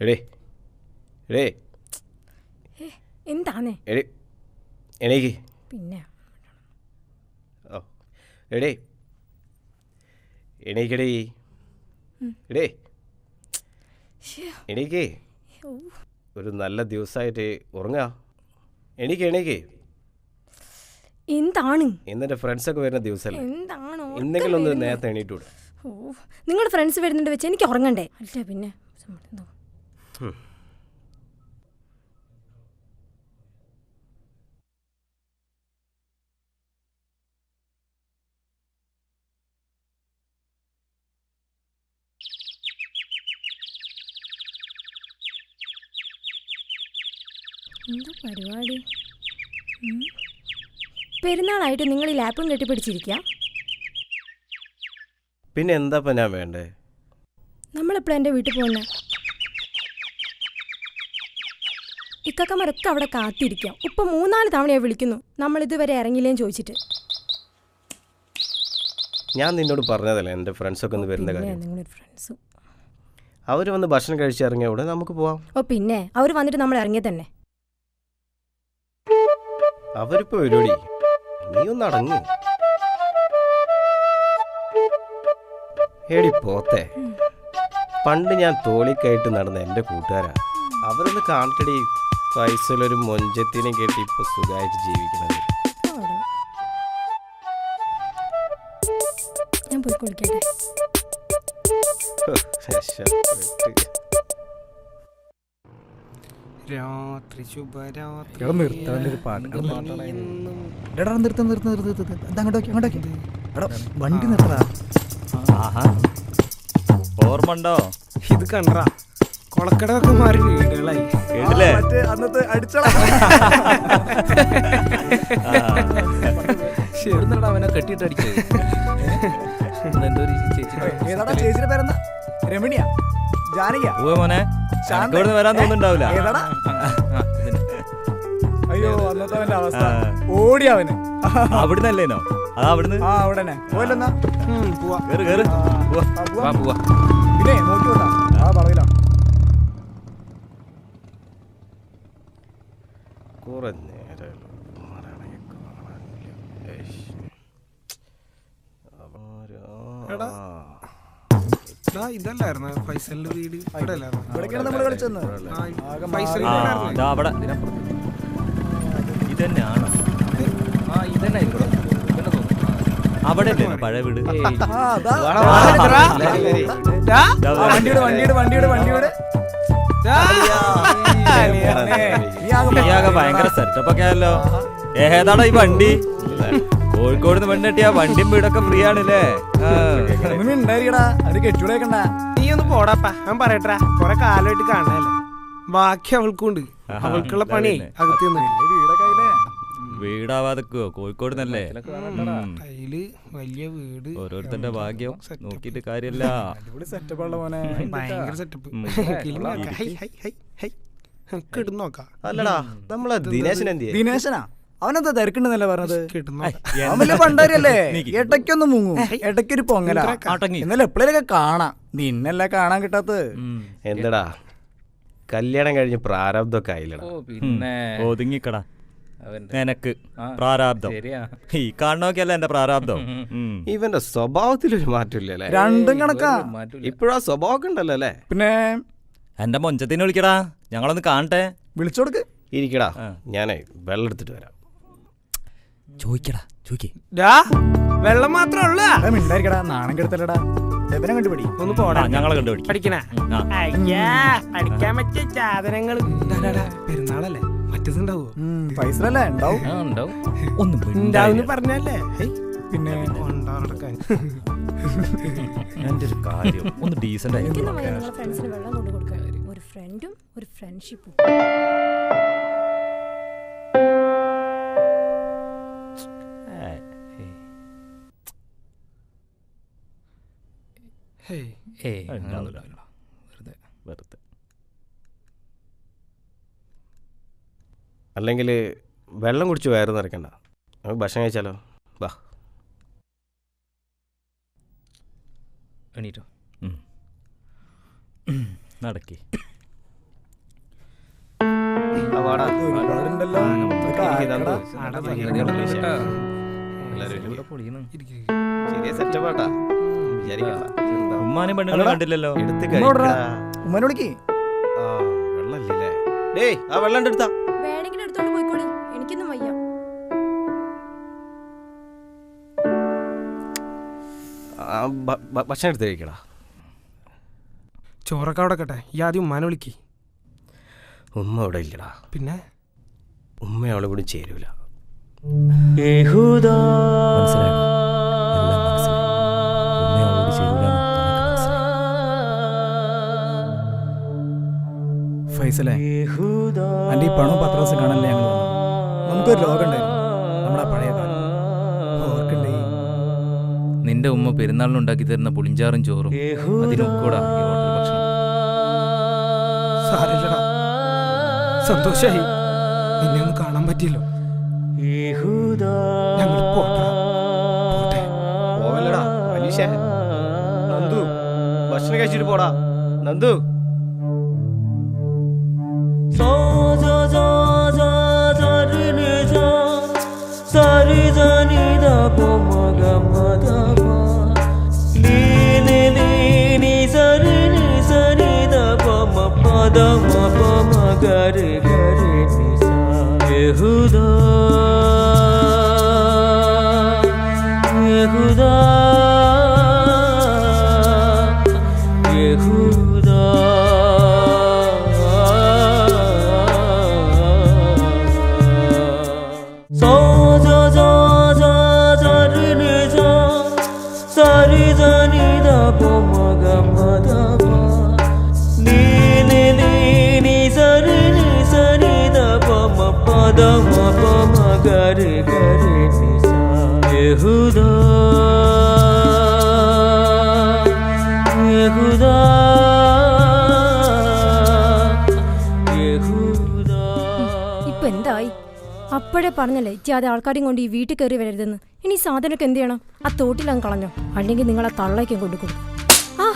എടേ എടേ എന്താണേ എടേ എണീക്ക്. പിന്നെ ഓ എടേ എണീക്കടേ എടേ എണീക്കേ. ഒരു നല്ല ദിവസമായിട്ട് ഉറങ്ങാ. എണീക്ക്. എന്താണ് ഇന്നെൻ്റെ ഫ്രണ്ട്സൊക്കെ വരുന്ന ദിവസമല്ലേ, എന്താണോ എന്തെങ്കിലും ഒന്ന് നേരത്തെ എണീറ്റൂടെ? ഓ നിങ്ങളുടെ ഫ്രണ്ട്സ് വരുന്നുണ്ട് വെച്ച് എനിക്ക് ഉറങ്ങണ്ടേ? അല്ല പിന്നെ എന്താ പരിപാടി? പെരുന്നാളായിട്ട് നിങ്ങൾ ഈ ലാപ്പും കെട്ടിപ്പിടിച്ചിരിക്കുക. പിന്നെ എന്താ ഞാൻ വേണ്ടേ? നമ്മളെപ്പോഴും എൻ്റെ വീട്ടിൽ പോകുന്നത് ഇക്കക്കന്മാരൊക്കെ അവിടെ കാത്തിരിക്കാം. ഉപ്പ 3-4 തവണയായി വിളിക്കുന്നു, നമ്മൾ ഇതുവരെ ഇറങ്ങില്ലേന്ന് ചോദിച്ചിട്ട്. ഞാൻ നിന്നോട് പറഞ്ഞതല്ലേ എൻ്റെ ഫ്രണ്ട്സൊക്കെ ഒന്ന് വരുന്ന കാര്യം. നിങ്ങളുടെ ഫ്രണ്ട്സ് അവർ വന്ന് ഭക്ഷണം കഴിച്ചിറങ്ങിയ അവിടെ നമുക്ക് പോവാം. ഓ പിന്നെ അവർ വന്നിട്ട് നമ്മൾ ഇറങ്ങിയ തന്നെ. അവരിപ്പോ വരുവടി, നീ ഒന്ന് അടങ്ങ്. ഏടി പോത്തെ, പണ്ട് ഞാൻ തോളിക്കായിട്ട് നടന്ന എൻ്റെ കൂട്ടുകാരാ. അവരൊന്ന് കാണട്ടടി, പൈസയിലൊരു മൊഞ്ചത്തിനെ കേട്ടി ഇപ്പൊ സുഖമായിട്ട് ജീവിക്കണത്. ഞാൻ പോയി കുളിക്കട്ടെ. രാത്രി ശുഭരാത്രി. വണ്ടി നിർത്തടാ. ഓർമ്മണ്ടോ? ഇത് കണ്ടാ കൊളക്കടൊക്കെ മാറി വീടുകളായി. അന്നത്തെ അടിച്ചടാ അവനെ കെട്ടിയിട്ട് അടിച്ചത്. ഏതാടാ ചേച്ചിയുടെ പേരെന്താ? രമണിയാ? ജാനകിയാ? മോനെ ഇവിടുന്ന് വരാൻ തോന്നുന്നുണ്ടാവില്ല. അയ്യോ അന്നത്തെ അവന്റെ അവസ്ഥ ഓടിയവന്. അവിടുന്നല്ലേനോ? അതാ അവിടുന്ന്. ആ അവിടെ പോയില്ലെന്നാ. പിന്നെ നോക്കി വിട്ടാ ആ പറയില്ല. കുറെ നേരം ഇതല്ലായിരുന്നു ഫൈസലിന്റെ വീട്? ഇവിടേക്കാണ് നമ്മൾ കളിച്ചെന്ന്. ഇതന്നെയാണോ? ഇതന്നെ അവിടെ പഴയ വീട്. വണ്ടിയുടെ ഭയങ്കര സെറ്റപ്പ് ഒക്കെ ആയല്ലോ. ഏതാടാ ഈ വണ്ടി? കോഴിക്കോട് നിന്ന് പെണ്ണെട്ടിയാ വണ്ടിയും വീടൊക്കെ ഫ്രീ ആണല്ലേ? അത് കെട്ടിവിടേക്കണ്ട. നീ ഒന്ന് പോടാപ്പാ, ഞാൻ പറയട്ടാ. കൊറേ കാലമായിട്ട് കാണാനല്ലേ. ബാക്കി അവൾക്കുണ്ട്, അവൾക്കുള്ള പണി അകത്ത് വീടാവാതെക്കോ? കോഴിക്കോട് നിന്നല്ലേ? അതില് വലിയ വീട്. ഓരോരുത്തരുടെ ഭാഗ്യം നോക്കിട്ട് കാര്യല്ല. ഭയങ്കര സെറ്റപ്പ്. നോക്കാം. അല്ലടാ നമ്മളെ ദിനേശനാ? അവനെന്താ തിരക്കുണ്ടെന്നല്ലേ പറഞ്ഞത്? അവന് പണ്ടാരല്ലേ, ഇടയ്ക്കൊന്നും മുങ്ങും, ഇടയ്ക്കൊരു പൊങ്ങല. എന്നാലും എപ്പോഴേലൊക്കെ കാണാം. നിന്നല്ല കാണാൻ കിട്ടാത്തത്. എന്തടാ കല്യാണം കഴിഞ്ഞ് പ്രാരബ്ധമൊക്കെ ആയില്ലടാ. പിന്നെ ഒതുങ്ങിക്കടാ. നിനക്ക് പ്രാരാബ്ദം ഈ കാണുന്നൊക്കെയല്ല എന്റെ പ്രാരാബ്ദം. ഇവന്റെ സ്വഭാവത്തിലൊരു മാറ്റമില്ലല്ലേ? രണ്ടും കണക്കാ. ഇപ്പോഴാ സ്വഭാവമൊക്കെ ഉണ്ടല്ലോ അല്ലേ? പിന്നെ എന്റെ മൊഞ്ചത്തിന് വിളിക്കടാ, ഞങ്ങളൊന്ന് കാണട്ടെ. വിളിച്ചോടുക്ക്. ഇരിക്കടാ, ഞാനേ വെള്ളം എടുത്തിട്ട് വരാം. ചോദിക്കടാ, ചോദിക്കേ. വെള്ളം മാത്രമേ ഉള്ളൂ. മിണ്ടായിരിക്കടാ, നാണം കെടുത്തല്ലടാ. എവനെ കണ്ടുപിടി. ഒന്ന് പോടാ, ഞങ്ങളെ കണ്ടുപിടി. പഠിക്കണ പഠിക്കാൻ പറ്റിയ സാധനങ്ങൾ. പെരുന്നാളല്ലേ, മറ്റേതുണ്ടാവോ? പൈസല്ലേ ഉണ്ടാവും. ഉണ്ടാവും പറഞ്ഞല്ലേ. പിന്നെ എന്റെ ഒരു കാര്യം ഒന്ന് ഡീസന്റ് ആയി. ഫ്രണ്ട്സിന് വെള്ളം കൊണ്ടു കൊടുക്കാൻ ഒരു ഫ്രണ്ടും ഒരു ഫ്രണ്ട്ഷിപ്പും. അല്ലെങ്കിൽ വെള്ളം കുടിച്ച് വയറ് നിറയ്ക്കണ്ട, നമുക്ക് ഭക്ഷണം കഴിച്ചാലോ? വാ എണീറ്റോ, നടക്കി. വാടാ. ഒരുപാടുണ്ടല്ലോ. ഇതൊക്കെ ആക്കടാ. ചെറിയ സെറ്റപ്പാട്ടാ, വിചാരിക്കണ്ട. ഉമ്മാനും പെണ്ണുങ്ങളെ കണ്ടില്ലല്ലോ. എടുത്ത് ഉമ്മ എവിടെടാ? കഴിക്കടാ. ഉമ്മനെ വിളിക്ക്. ആ, വെള്ളമില്ലല്ലേ? ഡേയ്, ആ വെള്ളം എടുത്താ. വേണമെങ്കിൽ എടുത്തോണ്ട് പോയിക്കോടി, എനിക്കൊന്നും വയ്യ. ഭക്ഷണം എടുത്ത് കഴിക്കടാ. ചോറൊക്കെ അവിടെ കേട്ടെ, ഈ ആദ്യം ഉമ്മാനെ വിളിക്ക്. ഉമ്മ അവിടെ ഇല്ലടാ. പിന്നെ ഉമ്മ അവളെ കൂടി ചേരൂല. മനസ്സിലായോ? എല്ലാം മനസ്സിലായി. ഉമ്മ അവളോട് ചെയ്യൂലെന്ന് നിനക്ക് മനസ്സിലായി. ഫൈസലേ, അന്റെ ഈ പണവും പത്രാസും കാണാനല്ലേ ഞങ്ങൾ വന്നത്. നമുക്കൊരു ലോകം ഉണ്ടായിരുന്നു, നമ്മുടെ ആ പഴയ കാലം ഓർക്കണ്ടേ? നിന്റെ ഉമ്മ പെരുന്നാളിന് ഉണ്ടാക്കി തരുന്ന പുളിഞ്ചാറും ചോറും അതിനൊക്കൂടാ ഈ ഹോട്ടൽ ഭക്ഷണം. സാരല്ലടാ, സന്തോഷായി നിന്നെ ഒന്ന് കാണാൻ പറ്റിയല്ലോ. ഞങ്ങൾ പോട്ടെ. പോവല്ലടാ അനീഷേ. നന്ദു, ഭക്ഷണം കഴിച്ചിട്ട് പോടാ. നന്ദു, ഇപ്പൊ എന്തായി? അപ്പോഴേ പറഞ്ഞല്ലേ ഇച്ചാതെ ആൾക്കാരെയും കൊണ്ട് ഈ വീട്ടിൽ കയറി വരരുതെന്ന്. ഇനി സാധനമൊക്കെ എന്ത് ചെയ്യണം? ആ തോട്ടിലങ്ങ് കളഞ്ഞോ, അല്ലെങ്കിൽ നിങ്ങളെ തള്ളയ്ക്കും കൊണ്ടുകൊടുക്കും. ആ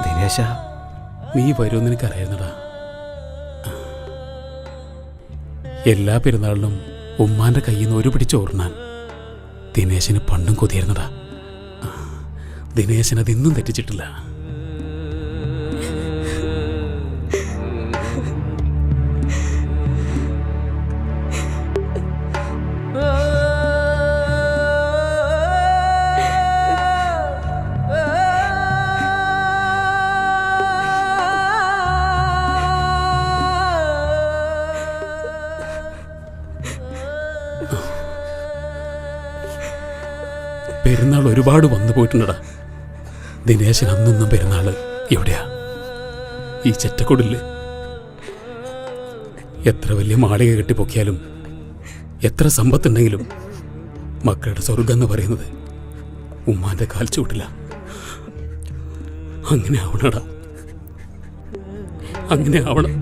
ദിനേശ, നീ വരുമെന്ന് എനിക്കറിയായിരുന്നടാ. എല്ലാ പെരുന്നാളിനും ഉമ്മാന്റെ കയ്യിൽ നിന്ന് ഒരു പിടിച്ചോർന്നാൻ ദിനേശന് പണ്ടും കൊതിയായിരുന്നടാ. ദിനേശൻ അതിന്നും തെറ്റിച്ചിട്ടില്ല. പെരുന്നാൾ ഒരുപാട് വന്നു പോയിട്ടുണ്ടടാ. ദിനേശൻ അന്നൊന്നും പെരുന്നാള് എവിടെയാ? ഈ ചെറ്റക്കൊടില്ലേ? എത്ര വലിയ മാളിക കെട്ടിപ്പൊക്കിയാലും എത്ര സമ്പത്തുണ്ടെങ്കിലും മക്കളുടെ സ്വർഗം എന്ന് പറയുന്നത് ഉമ്മാന്റെ കാൽച്ചൂട്ടില്ല. അങ്ങനെ ആവണടാ, അങ്ങനെ ആവണം.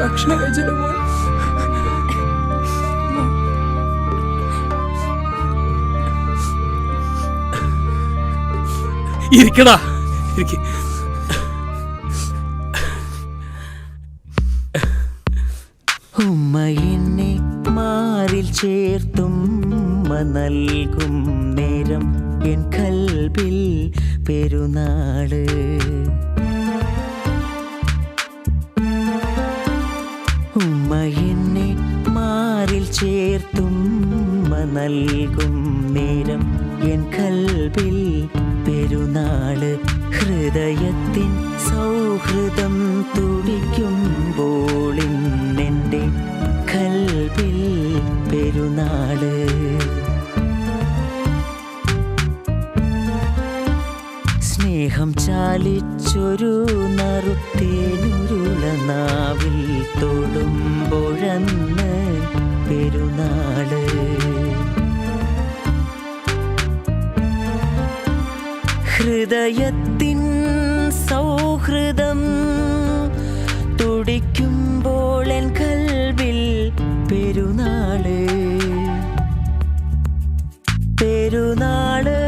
ഭക്ഷണം കഴിച്ചിട്ട് മോൻ. ഇരിക്കടാ, ഇരിക്ക്. ഉമ്മ എന്നെ മാറിൽ ചേർത്തും നൽകും നേരം എൻ കൽബിൽ പെരുന്നാള്. ഉമ്മ എന്നെ മാറിൽ ചേർത്തും നൽകും നേരം എൻ കൽബിൽ പെരുന്നാള്. ഹൃദയത്തിൻ സൗഹൃദം തുടിക്കുമ്പോൾ ഇന്നെൻ്റെ കൽബിൽ പെരുന്നാള്. സ്നേഹം ചാലിച്ചൊരു നറുത്തേനുരുള നാവിൽ തൊടുമ്പോഴന്ന് പെരുന്നാള്. ഹൃദയത്തിൻ സൗഹൃദം തുടിക്കുമ്പോൾ എൻ കൽബിൽ പെരുന്നാള്. പെരുന്നാള്